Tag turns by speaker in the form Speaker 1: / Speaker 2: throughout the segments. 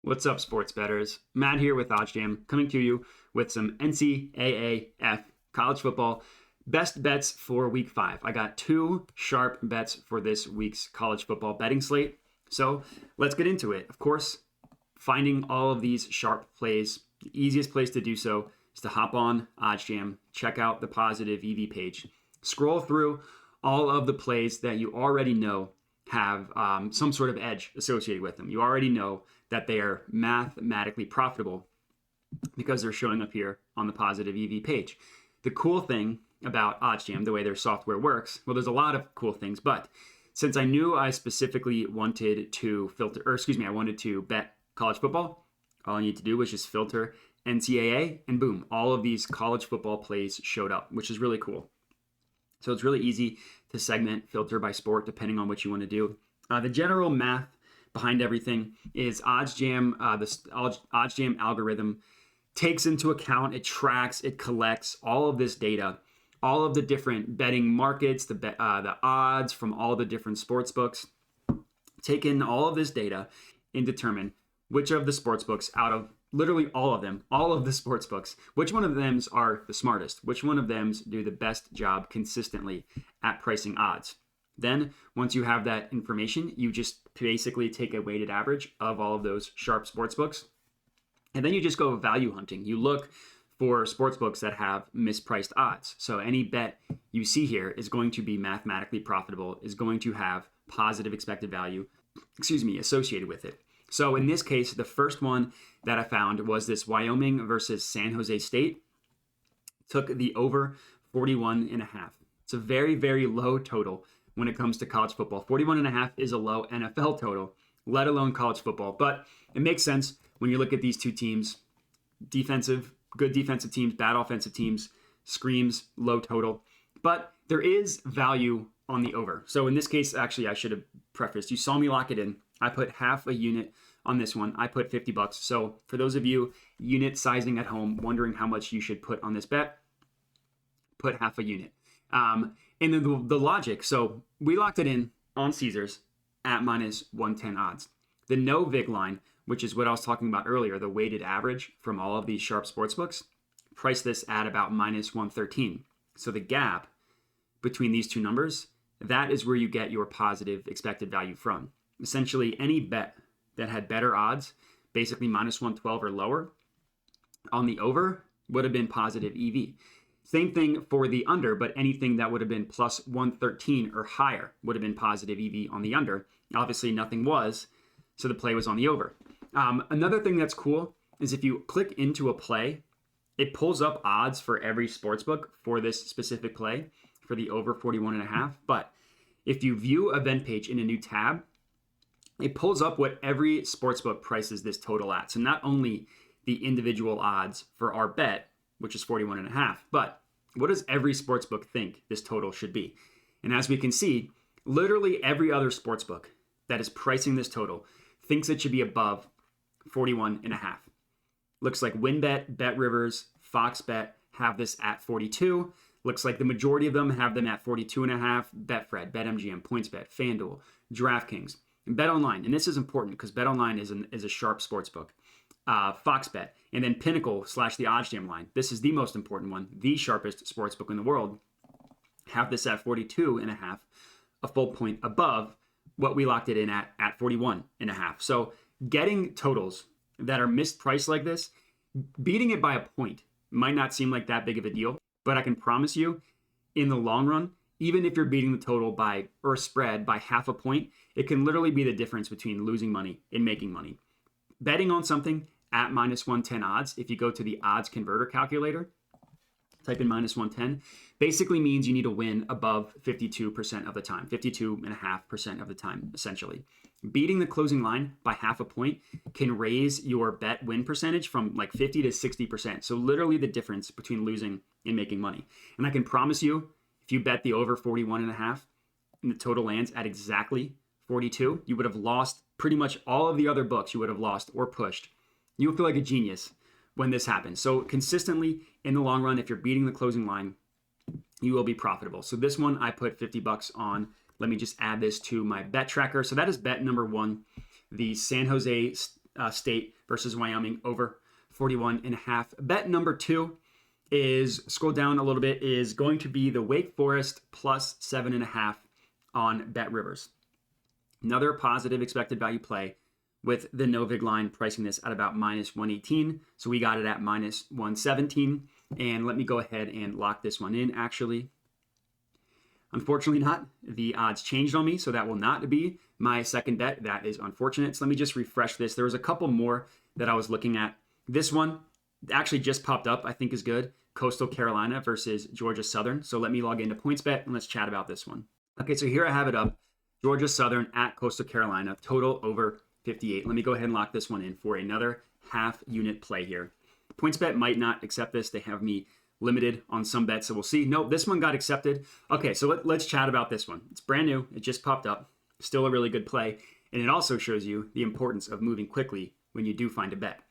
Speaker 1: What's up, sports bettors? Matt here with OddsJam, coming to you with some NCAAF college football best bets for week 5. I got 2 sharp bets for this week's college football betting slate. So let's get into it. Of course, finding all of these sharp plays, the easiest place to do so is to hop on OddsJam, check out the Positive EV page, scroll through all of the plays that you already know have some sort of edge associated with them. You already know that they are mathematically profitable because they're showing up here on the Positive EV page. The cool thing about OddsJam, the way their software works, well, there's a lot of cool things, but since I knew I specifically wanted to I wanted to bet college football, all I need to do was just filter NCAA, and boom, all of these college football plays showed up, which is really cool. So it's really easy to segment, filter by sport, depending on what you want to do. The general math behind everything is OddsJam. The OddsJam algorithm takes into account, it tracks, it collects all of this data, all of the different betting markets, the odds from all the different sports books. Take in all of this data and determine which of the sports books out of literally all of the sports books, which one of them are the smartest, which one of them do the best job consistently at pricing odds. Then, once you have that information, you just basically take a weighted average of all of those sharp sports books, and then you just go value hunting. You look for sports books that have mispriced odds. So any bet you see here is going to be mathematically profitable, is going to have positive expected value, associated with it. So in this case, the first one that I found was this Wyoming versus San Jose State. Took the over 41.5. It's a very, very low total when it comes to college football. 41.5 is a low NFL total, let alone college football. But it makes sense when you look at these two teams. Good defensive teams, bad offensive teams, screams low total. But there is value on the over. So in this case, actually, I should have prefaced, you saw me lock it in. I put half a unit on this one. I put $50. So for those of you unit sizing at home, wondering how much you should put on this bet, put half a unit. And then the logic. So we locked it in on Caesars at minus 110 odds. The no vig line, which is what I was talking about earlier, the weighted average from all of these sharp sports books, priced this at about minus 113. So the gap between these two numbers, that is where you get your positive expected value from. Essentially, any bet that had better odds, basically minus 112 or lower, on the over would have been positive EV. Same thing for the under, but anything that would have been plus 113 or higher would have been positive EV on the under. Obviously, nothing was, so the play was on the over. Another thing that's cool is if you click into a play, it pulls up odds for every sportsbook for this specific play, for the over 41.5. But if you view event page in a new tab, it pulls up what every sportsbook prices this total at. So not only the individual odds for our bet, which is 41.5, but what does every sportsbook think this total should be? And as we can see, literally every other sportsbook that is pricing this total thinks it should be above 41.5. Looks like WinBet, BetRivers, FoxBet have this at 42. Looks like the majority of them have them at 42.5. Betfred, BetMGM, PointsBet, FanDuel, DraftKings, and BetOnline. And this is important because BetOnline is a sharp sports book. FoxBet, and then Pinnacle / the OddsJam line. This is the most important one, the sharpest sports book in the world. Have this at 42.5, a full point above what we locked it in at 41.5. So getting totals that are mispriced like this, beating it by a point might not seem like that big of a deal, but I can promise you, in the long run, even if you're beating the total by or spread by half a point, it can literally be the difference between losing money and making money. Betting on something at minus 110 odds, if you go to the odds converter calculator, type in minus 110, basically means you need to win above 52% of the time, 52.5% of the time, essentially. Beating the closing line by half a point can raise your bet win percentage from like 50 to 60%. So literally the difference between losing and making money. And I can promise you, if you bet the over 41.5 and the total lands at exactly 42, you would have lost pretty much all of the other books you would have lost or pushed. You'll feel like a genius when this happens. So consistently in the long run, if you're beating the closing line, you will be profitable. So this one I put $50 on. Let me just add this to my bet tracker. So that is bet number 1, the San Jose State versus Wyoming over 41.5. Bet number 2 is, scroll down a little bit, is going to be the Wake Forest plus 7.5 on Bet Rivers. Another positive expected value play with the Novig line pricing this at about minus 118. So we got it at minus 117. And let me go ahead and lock this one in, actually. Unfortunately not. The odds changed on me, so that will not be my second bet. That is unfortunate. So let me just refresh this. There was a couple more that I was looking at. This one actually just popped up, I think is good. Coastal Carolina versus Georgia Southern. So let me log into PointsBet and let's chat about this one. Okay, so here I have it up. Georgia Southern at Coastal Carolina, total over 58. Let me go ahead and lock this one in for another half unit play here. PointsBet might not accept this. They have me limited on some bets, so we'll see. Nope, this one got accepted. Okay, so let's chat about this one. It's brand new. It just popped up. Still a really good play. And it also shows you the importance of moving quickly when you do find a bet.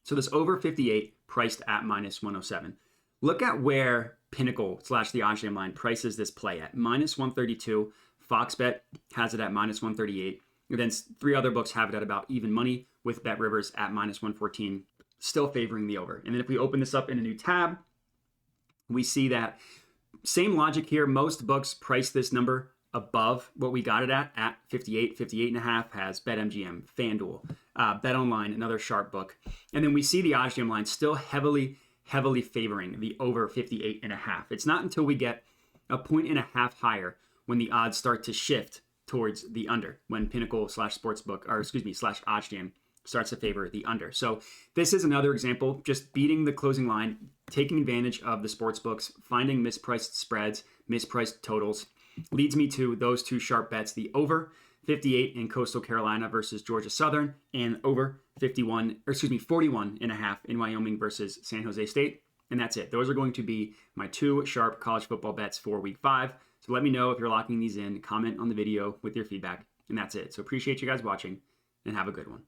Speaker 1: So this over 58 priced at minus 107. Look at where Pinnacle / the OddsJam line prices this play at minus 132. Fox Bet has it at minus 138. And then 3 other books have it at about even money, with Bet Rivers at minus 114, still favoring the over. And then if we open this up in a new tab, we see that same logic here. Most books price this number above what we got it at 58, 58.5 has BetMGM, FanDuel, BetOnline, another sharp book. And then we see the OddsJam line still heavily favoring the over 58.5. It's not until we get a 1.5 higher when the odds start to shift towards the under, when Pinnacle / Sportsbook, or excuse me, / OddsJam starts to favor the under. So this is another example, just beating the closing line, taking advantage of the sports books, finding mispriced spreads, mispriced totals, leads me to those 2 sharp bets, the over 58 in Coastal Carolina versus Georgia Southern, and over 41.5 in Wyoming versus San Jose State. And that's it. Those are going to be my 2 sharp college football bets for week 5. So let me know if you're locking these in, comment on the video with your feedback, and that's it. So appreciate you guys watching, and have a good one.